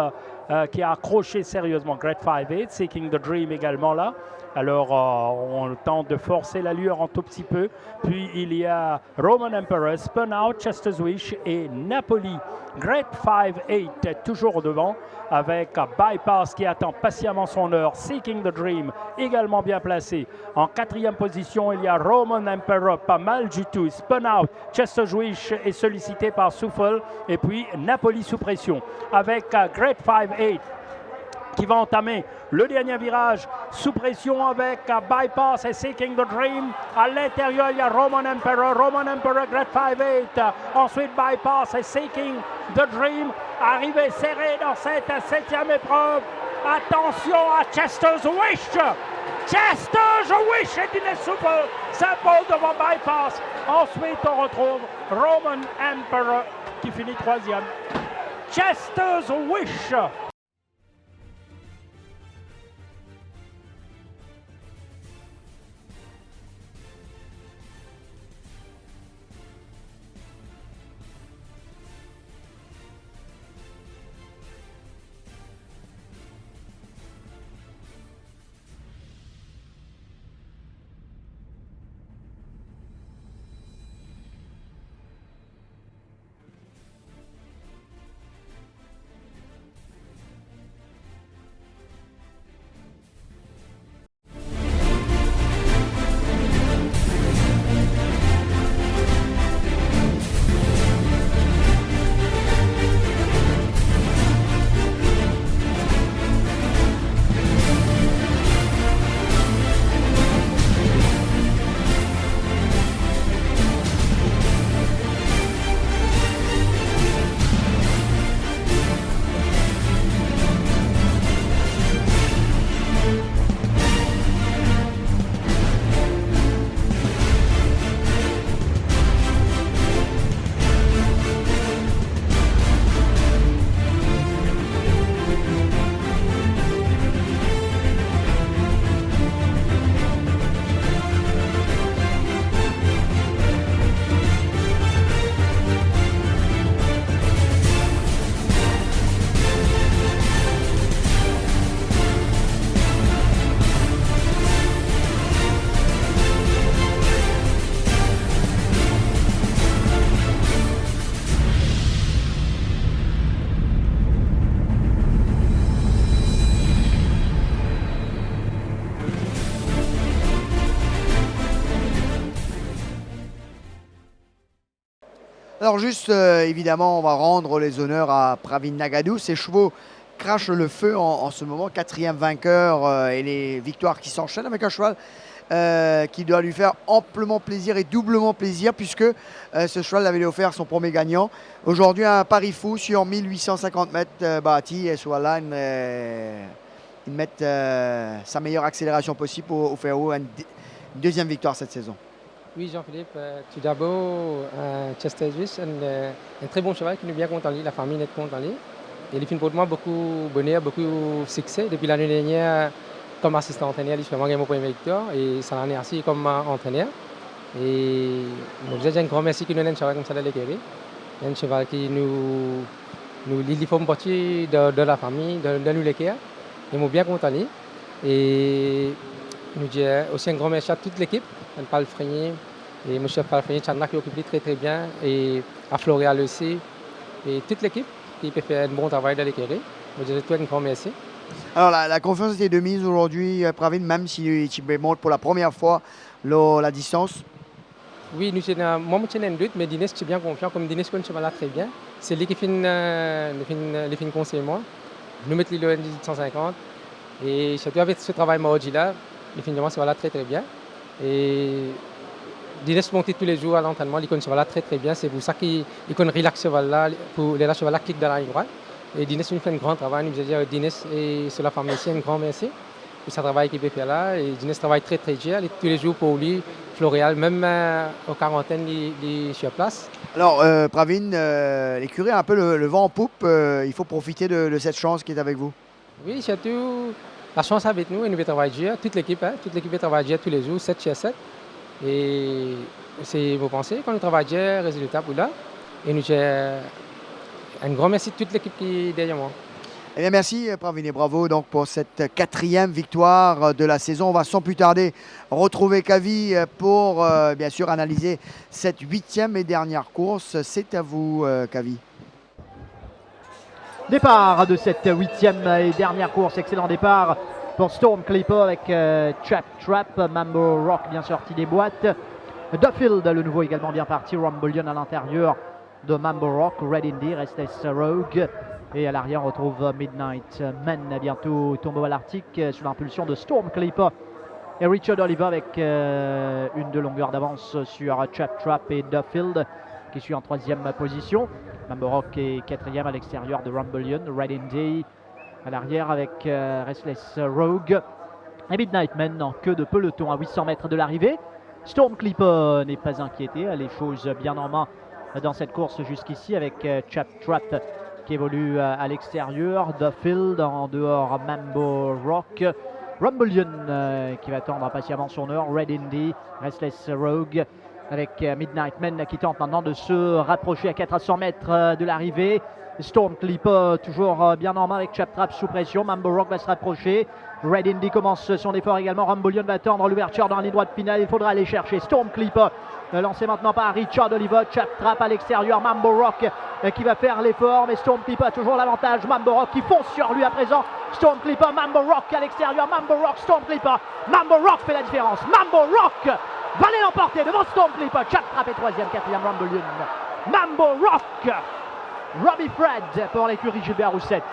qui a accroché sérieusement Great 5-8. Seeking the Dream également là. Alors, on tente de forcer l'allure un tout petit peu. Puis, il y a Roman Emperor, Spun Out, Chester's Wish et Napoli. Great 5-8 toujours devant avec Bypass qui attend patiemment son heure. Seeking the Dream également bien placé. En 4e position, il y a Roman Emperor, pas mal du tout. Spun Out, Chester's Wish est sollicité par Souffle. Et puis, Napoli sous pression avec Great 5-8. Qui va entamer le dernier virage sous pression avec Bypass et Seeking the Dream. À l'intérieur, il y a Roman Emperor, Great 5-8. Ensuite, Bypass et Seeking the Dream. Arrivée serrée dans cette 7e épreuve. Attention à Chester's Wish. Chester's Wish et Dines Super s'impose devant Bypass. Ensuite, on retrouve Roman Emperor qui finit 3e. Chester's Wish. Alors juste, évidemment, on va rendre les honneurs à Pravin Nagadou. Ses chevaux crachent le feu en ce moment. 4e vainqueur et les victoires qui s'enchaînent avec un cheval qui doit lui faire amplement plaisir et doublement plaisir puisque ce cheval avait offert son premier gagnant. Aujourd'hui, un pari fou sur 1850 mètres bâtis et soit là, ils mettent sa meilleure accélération possible au Ferro. Une deuxième victoire cette saison. Oui, Jean-Philippe, tout d'abord, Chester's Wish, un très bon cheval qui nous est bien content de lui, la famille est contente de lui. Et il fait pour moi beaucoup de bonheur, beaucoup de succès. Depuis l'année dernière, comme assistant entraîneur, il fait vraiment mon premier victoire et ça l'année aussi comme entraîneur. Et je dis un grand merci qui nous donne un cheval comme ça de l'écurie. Un cheval qui nous forme partie de la famille, de nous l'écurie. Il est bien content de lui. Et nous dis aussi un grand merci à toute l'équipe. Paul Frenier et M. Paul Frenier, Chandra qui occupe très très bien et à Floréal aussi et toute l'équipe qui peut faire un bon travail dans l'écurie. Je dis tout un grand merci. Alors la confiance était de mise aujourd'hui, Pravin, même si tu montes pour la première fois la distance. Oui, moi je suis un doute, mais Dines, je suis bien confiant. Comme Dines connaît ce cheval-là très bien, c'est lui qui fait conseiller moi. Nous mettons le 1850 et surtout avec ce travail mardi-là, il fait ce cheval-là très très bien. Et Dines monte tous les jours à l'entraînement, il connaît ce cheval-là très très bien. C'est pour ça qu'il connaît relax ce cheval-là, pour les cheval-là clique dans la ligne droite. Et Dines fait un grand travail. Nous disons Dines et sur la famille ici, un grand merci pour ce travail qu'il peut faire là. Et Dines travaille très très dur. Tous les jours pour lui, Floréal, même aux quarantaines, il est sur place. Alors Pravin, l'écurie a un peu le vent en poupe. Il faut profiter de cette chance qui est avec vous. Oui, surtout la chance avec nous. Et nous travaillons dur. Toute l'équipe travaille dur tous les jours, 7 sur 7. Et c'est vos pensées quand nous travaillons dur, résultat pour là. Et nous un grand merci à toute l'équipe qui est derrière moi. Eh bien, merci Pravin et bravo donc, pour cette 4e victoire de la saison. On va sans plus tarder retrouver Kavi pour bien sûr analyser cette 8e et dernière course. C'est à vous Kavi. Départ de cette 8e et dernière course. Excellent départ pour Storm Clipper avec Trap, Mambo Rock bien sorti des boîtes. Duffield, le nouveau également bien parti. Rumbleon à l'intérieur de Mambo Rock, Red Indy, Restless Rogue et à l'arrière on retrouve Midnight Men, bientôt Tombeau à l'Arctique sous l'impulsion de Storm Clipper et Richard Oliver avec une de longueur d'avance sur Trap et Duffield. qui suit en 3e position. Mambo Rock est 4e à l'extérieur de Rumbleian. Red Indy à l'arrière avec Restless Rogue. Et Midnight Man en queue de peloton à 800 mètres de l'arrivée. Storm Clipper n'est pas inquiété, a les choses bien en main dans cette course jusqu'ici avec Chap Trap qui évolue à l'extérieur. Duffield en dehors, Mambo Rock. Rumbleian qui va attendre impatiemment son heure. Red Indy, Restless Rogue avec Midnight Man qui tente maintenant de se rapprocher à 400 mètres de l'arrivée. Storm Clipper toujours bien en main avec Chap Trap sous pression. Mambo Rock va se rapprocher. Red Indy commence son effort également. Rumbleian va attendre l'ouverture dans la ligne droite finale. Il faudra aller chercher Storm Clipper. Lancé maintenant par Richard Oliver. Chap Trap à l'extérieur. Mambo Rock qui va faire l'effort. Mais Storm Clipper a toujours l'avantage. Mambo Rock qui fonce sur lui à présent. Storm Clipper, Mambo Rock à l'extérieur. Mambo Rock, Storm Clipper. Mambo Rock fait la différence. Mambo Rock va aller l'emporter devant Storm Clipper. Chap Trap est 3e, 4e Rumbleian. Mambo Rock. Robbie Fred pour l'écurie Gilbert Roussette.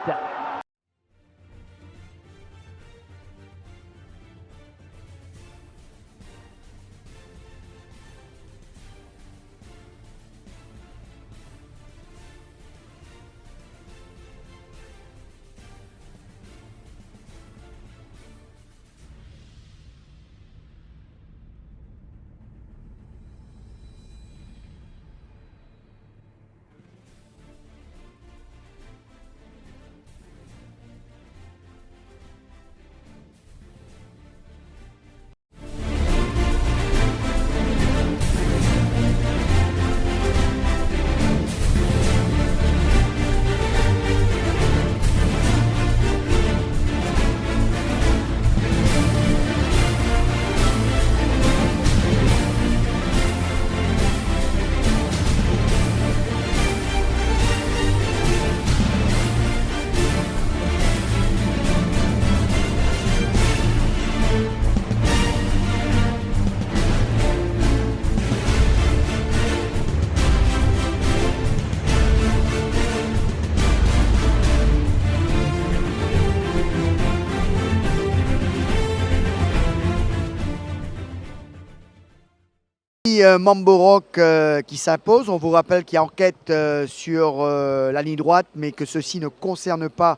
Mambo Rock qui s'impose. On vous rappelle qu'il y a enquête sur la ligne droite, mais que ceci ne concerne pas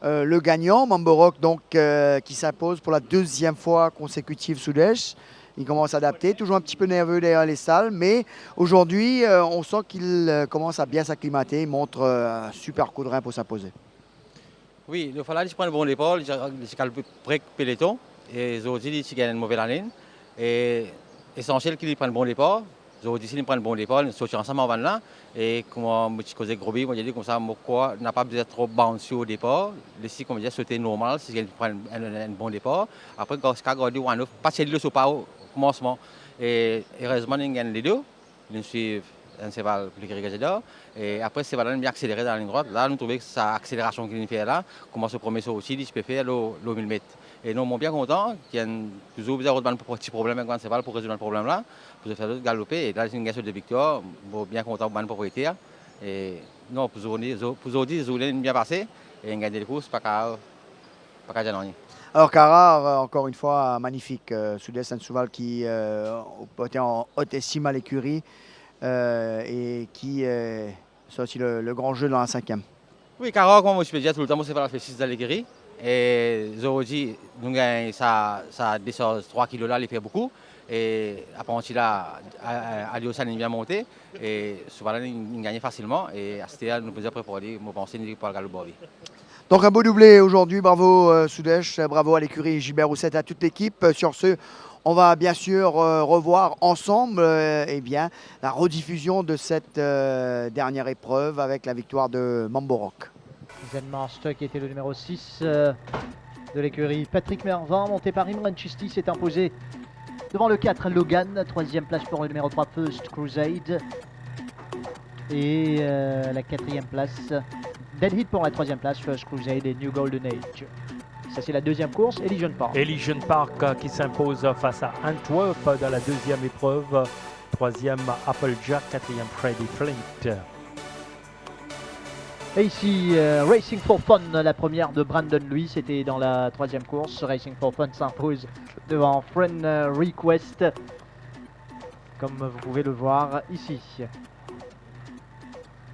le gagnant. Mambo Rock donc qui s'impose pour la 2e fois consécutive sous Dèche. Il commence à adapter, toujours un petit peu nerveux derrière les salles, mais aujourd'hui on sent qu'il commence à bien s'acclimater. Il montre un super coup de rein pour s'imposer. Oui, il fallait prendre le bon départ, il a le peloton, et aujourd'hui il a une mauvaise ligne. Et essentiel qu'il prenne le bon départ. Aujourd'hui, s'il prend le bon départ, il sortit ensemble avant là. Et comme je causais gros billes, moi j'ai dit comme ça, pourquoi n'a pas besoin de trop bouncy au départ. Ici, comme je disais, c'était normal si il prend un bon départ. Après, quand il a gardé one-off, pas c'est le pas au commencement. Et heureusement, il gagne les deux. Il suit un cheval plus que et après, c'est bien accéléré dans la ligne droite. Là, nous trouvons que sa accélération qu'il fait là, comment se promet ça aussi, je peux faire le 1000 mètres. Et nous sommes bien contents qu'il y ait toujours un petit problème avec le cheval pour résoudre le problème là, pour se faire galoper. Et là, c'est une gagne de victoire, bien content pour le propriétaire. Et non, pour aujourd'hui, ils ont bien passé et gagner les courses, pas qu'à gagner. Alors Carrare, encore une fois, magnifique. Sud-Est, un cheval qui était en haute estime à l'écurie et qui c'est aussi le grand jeu dans la 5e. Oui, Carrare, comme je peux dire tout le temps, c'est pas la fait 6 à l'écurie. Et aujourd'hui, nous gagnons ça descend 3 kilos là, il fait beaucoup. Et après, là, Aliosan est bien monté. Et souvent, il gagne facilement. Et à ce stade, nous pouvons préparer, nous pensons pour le galop. Donc un beau doublé aujourd'hui, bravo Sud-Est, bravo à l'écurie Gilbert Roussette, à toute l'équipe. Sur ce, on va bien sûr revoir ensemble eh bien, la rediffusion de cette dernière épreuve avec la victoire de Mambo Rock. Zen Master qui était le numéro 6 de l'écurie Patrick Mervin, monté par Imran Chisti, s'est imposé devant le 4 Logan, 3e place pour le numéro 3 First Crusade. Et la 4e place, Dead Hit pour la 3e place, First Crusade et New Golden Age. Ça c'est la 2e course, Elysian Park. Elysian Park qui s'impose face à Antwerp dans la 2e épreuve. 3e Applejack, 4e Freddy Flint. Et ici, Racing for Fun, la première de Brandon Louis, c'était dans la 3e course. Racing for Fun s'impose devant Friend Request, comme vous pouvez le voir ici.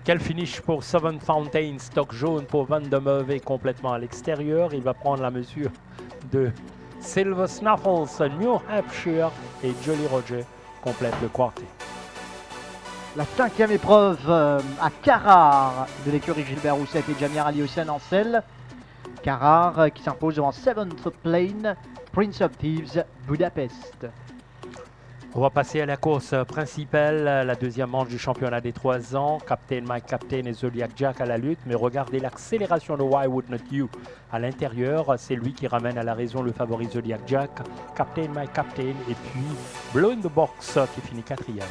Quel finish pour Seven Fountains, stock jaune pour Van de Merwe complètement à l'extérieur. Il va prendre la mesure de Silver Snuffles, New Hampshire et Jolly Roger complète le quartet. La 5e épreuve à Carrare de l'écurie Gilbert Rousset et Jamir Ali Hossein en selle. Carrare qui s'impose devant Seventh Plane, Prince of Thieves, Budapest. On va passer à la course principale, la deuxième manche du championnat des 3 ans. Captain Mike Captain et Zodiac Jack à la lutte, mais regardez l'accélération de Why Would Not You à l'intérieur. C'est lui qui ramène à la raison le favori Zodiac Jack, Captain Mike Captain et puis Blow in the Box qui finit 4e.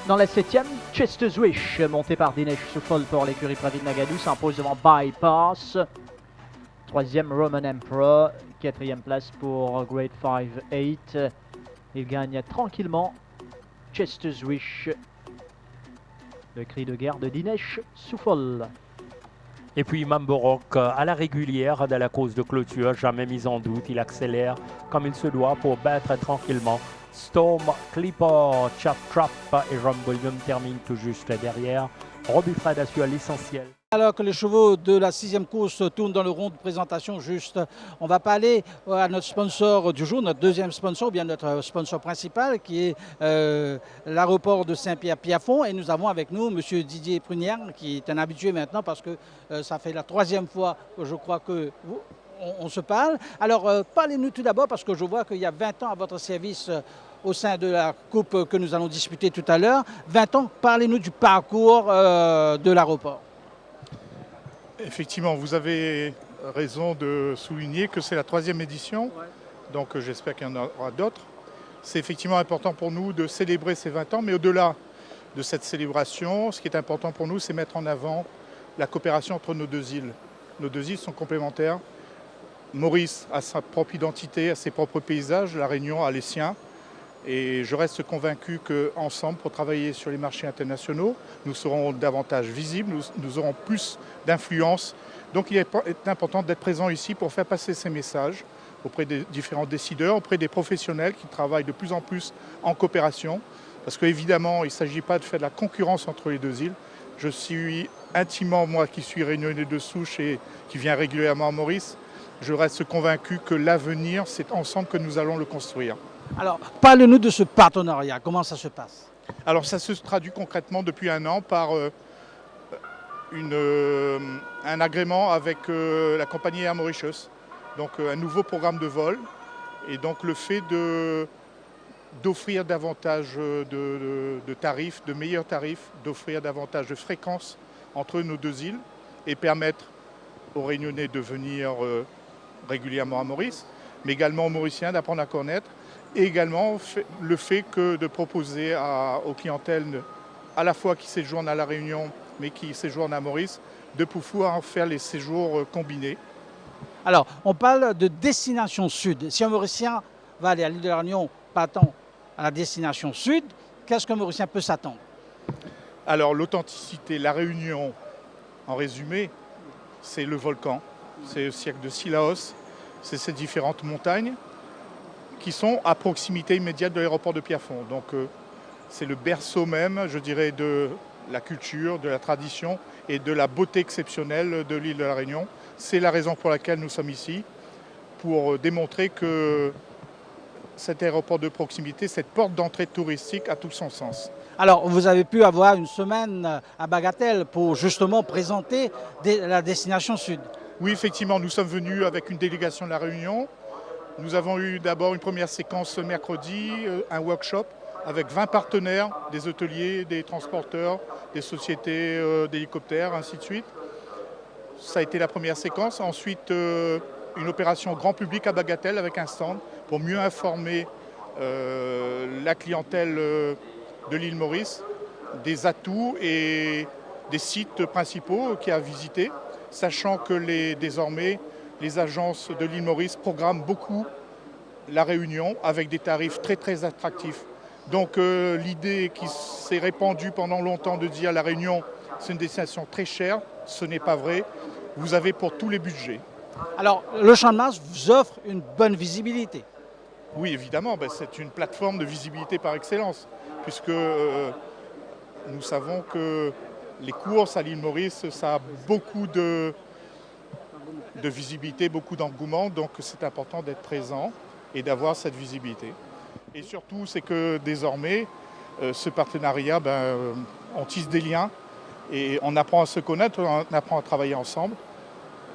Dans la 7e, Chester's Wish, monté par Dinesh Souffol pour l'écurie Pravid Nagadou, s'impose devant Bypass. 3e, Roman Emperor. 4e place pour Great 5-8. Il gagne tranquillement Chester's Wish. Le cri de guerre de Dinesh Souffol. Et puis Mambo Rock à la régulière de la course de clôture, jamais mis en doute. Il accélère comme il se doit pour battre tranquillement Storm, Clipper, Chap Trap et Rambolium terminent tout juste derrière. Robbie Fred assure l'essentiel. Alors que les chevaux de la 6e course tournent dans le rond de présentation juste, on va pas aller à notre sponsor du jour, notre deuxième sponsor, ou bien notre sponsor principal qui est l'aéroport de Saint-Pierre-Piafond. Et nous avons avec nous M. Didier Prunière qui est un habitué maintenant parce que ça fait la 3e fois que je crois que on se parle. Alors parlez-nous tout d'abord parce que je vois qu'il y a 20 ans à votre service au sein de la coupe que nous allons disputer tout à l'heure. 20 ans, parlez-nous du parcours de l'aéroport. Effectivement, vous avez raison de souligner que c'est la 3e édition, donc j'espère qu'il y en aura d'autres. C'est effectivement important pour nous de célébrer ces 20 ans, mais au-delà de cette célébration, ce qui est important pour nous, c'est mettre en avant la coopération entre nos 2 îles. Nos 2 îles sont complémentaires. Maurice a sa propre identité, a ses propres paysages, La Réunion a les siens. Et je reste convaincu qu'ensemble, pour travailler sur les marchés internationaux, nous serons davantage visibles, nous aurons plus d'influence. Donc il est important d'être présent ici pour faire passer ces messages auprès des différents décideurs, auprès des professionnels qui travaillent de plus en plus en coopération. Parce qu'évidemment, il ne s'agit pas de faire de la concurrence entre les 2 îles. Je suis intimement, moi qui suis réunionnais de souche et qui viens régulièrement à Maurice, je reste convaincu que l'avenir, c'est ensemble que nous allons le construire. Alors, parlez-nous de ce partenariat. Comment ça se passe? Alors, ça se traduit concrètement depuis 1 an par un agrément avec la compagnie Air Mauritius. Donc, un nouveau programme de vol. Et donc, le fait d'offrir davantage de tarifs, de meilleurs tarifs, d'offrir davantage de fréquences entre nos 2 îles et permettre aux Réunionnais de venir régulièrement à Maurice, mais également aux Mauriciens d'apprendre à connaître. Et également le fait que de proposer aux clientèles à la fois qui séjournent à La Réunion mais qui séjournent à Maurice de pouvoir faire les séjours combinés. Alors, on parle de destination sud. Si un Mauricien va aller à l'île de La Réunion partant à la destination sud, qu'est-ce qu'un Mauricien peut s'attendre? Alors, l'authenticité, La Réunion, en résumé, c'est le volcan, c'est le siècle de Sillaos, c'est ces différentes montagnes qui sont à proximité immédiate de l'aéroport de Piafond. Donc c'est le berceau même, je dirais, de la culture, de la tradition et de la beauté exceptionnelle de l'île de La Réunion. C'est la raison pour laquelle nous sommes ici, pour démontrer que cet aéroport de proximité, cette porte d'entrée touristique a tout son sens. Alors, vous avez pu avoir une semaine à Bagatelle pour justement présenter la destination sud. Oui, effectivement, nous sommes venus avec une délégation de La Réunion. Nous avons eu d'abord une première séquence mercredi, un workshop avec 20 partenaires, des hôteliers, des transporteurs, des sociétés d'hélicoptères, ainsi de suite. Ça a été la première séquence. Ensuite, une opération grand public à Bagatelle avec un stand pour mieux informer la clientèle de l'île Maurice des atouts et des sites principaux qu'il y a à visiter, sachant que désormais, les agences de l'île Maurice programment beaucoup La Réunion avec des tarifs très très attractifs. Donc l'idée qui s'est répandue pendant longtemps de dire La Réunion c'est une destination très chère, ce n'est pas vrai. Vous avez pour tous les budgets. Alors le Champ de Mars vous offre une bonne visibilité. Oui, évidemment, c'est une plateforme de visibilité par excellence, puisque nous savons que les courses à l'île Maurice, ça a beaucoup de visibilité, beaucoup d'engouement, donc c'est important d'être présent et d'avoir cette visibilité. Et surtout, c'est que désormais, ce partenariat, on tisse des liens et on apprend à se connaître, on apprend à travailler ensemble.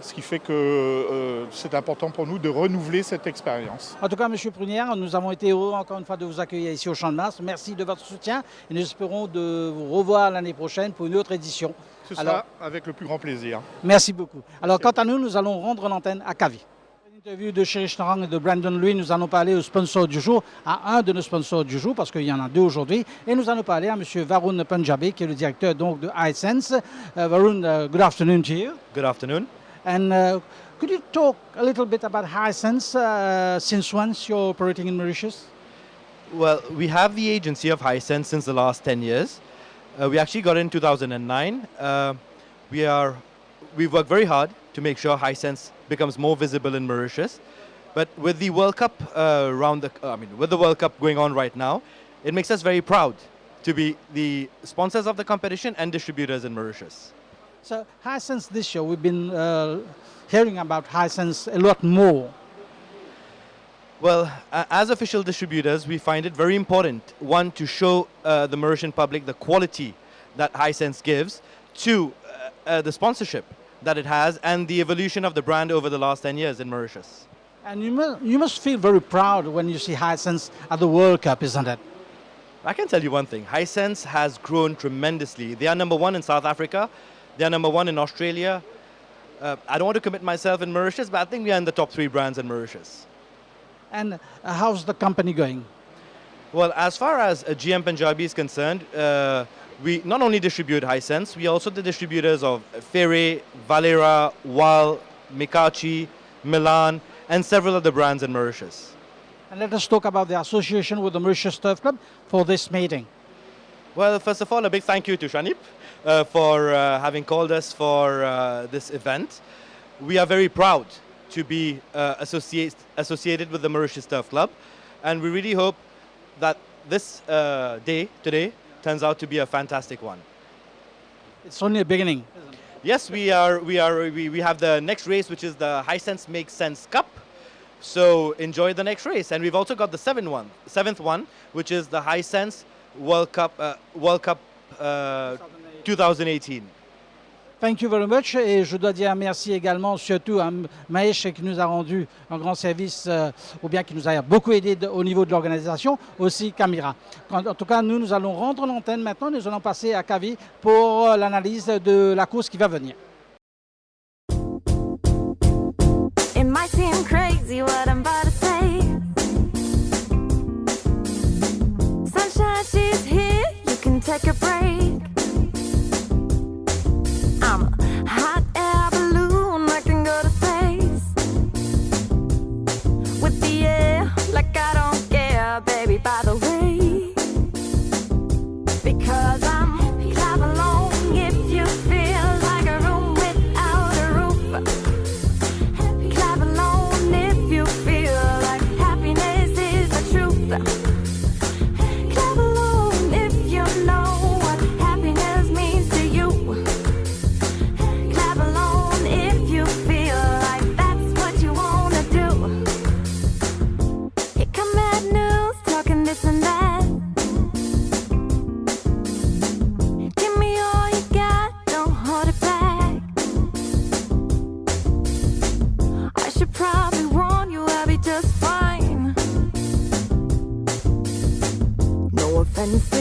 Ce qui fait que c'est important pour nous de renouveler cette expérience. En tout cas, M. Prunière, nous avons été heureux encore une fois de vous accueillir ici au Champ de Mars. Merci de votre soutien et nous espérons de vous revoir l'année prochaine pour une autre édition. Ce sera avec le plus grand plaisir. Merci beaucoup. Alors, quant à nous, nous allons rendre l'antenne à Kavi. Une interview de Cherish Narang et de Brandon Louis, nous allons parler au sponsor du jour, à un de nos sponsors du jour, parce qu'il y en a deux aujourd'hui. Et nous allons parler à M. Varun Punjabi, qui est le directeur donc, de Hisense. Varun, good afternoon to you. Good afternoon. And could you talk a little bit about Hisense? Since once you're operating in Mauritius? Well, we have the agency of Hisense since the last 10 years. We actually got in 2009. We've worked very hard to make sure Hisense becomes more visible in Mauritius. But with the World Cup with the World Cup going on right now, it makes us very proud to be the sponsors of the competition and distributors in Mauritius. So Hisense this year, we've been hearing about Hisense a lot more. Well, as official distributors, we find it very important, one, to show the Mauritian public the quality that Hisense gives, two, the sponsorship that it has, and the evolution of the brand over the last 10 years in Mauritius. And you must feel very proud when you see Hisense at the World Cup, isn't it? I can tell you one thing, Hisense has grown tremendously. They are number one in South Africa, they are number one in Australia. I don't want to commit myself in Mauritius, but I think we are in the top 3 brands in Mauritius. And how's the company going? Well, as far as GM Punjabi is concerned, we not only distribute Hisense, we are also the distributors of Ferre, Valera, Wal, Mikachi, Milan, and several other brands in Mauritius. And let us talk about the association with the Mauritius Turf Club for this meeting. Well, first of all, a big thank you to Shanip for having called us for this event. We are very proud to be associated with the Mauritius Turf Club, and we really hope that this day today turns out to be a fantastic one. It's only a beginning, isn't it? Yes, we have the next race, which is the Hisense Makes Sense Cup. So enjoy the next race, and we've also got the seventh one, which is the Hisense World Cup 2018. Thank you very much. Et je dois dire merci également surtout à Mahesh qui nous a rendu un grand service, ou bien qui nous a beaucoup aidé au niveau de l'organisation, aussi Camira. En tout cas, nous allons rendre l'antenne maintenant. Nous allons passer à Kavi pour l'analyse de la course qui va venir. It might seem crazy what I'm about to say. Sunshine, she's here. You can take a break. I'm a hot air balloon, I can go to space with the air, like I don't care, baby, by the way. Because I'm clap along if you feel like a room without a roof. Clap along if you feel like happiness is the truth. Clap along if you know what happiness means to you. Clap along if you feel like that's what you wanna do. Here come bad news, talking this and that. Give me all you got, don't hold it back. I should probably warn you, I'll be just fine. No offense.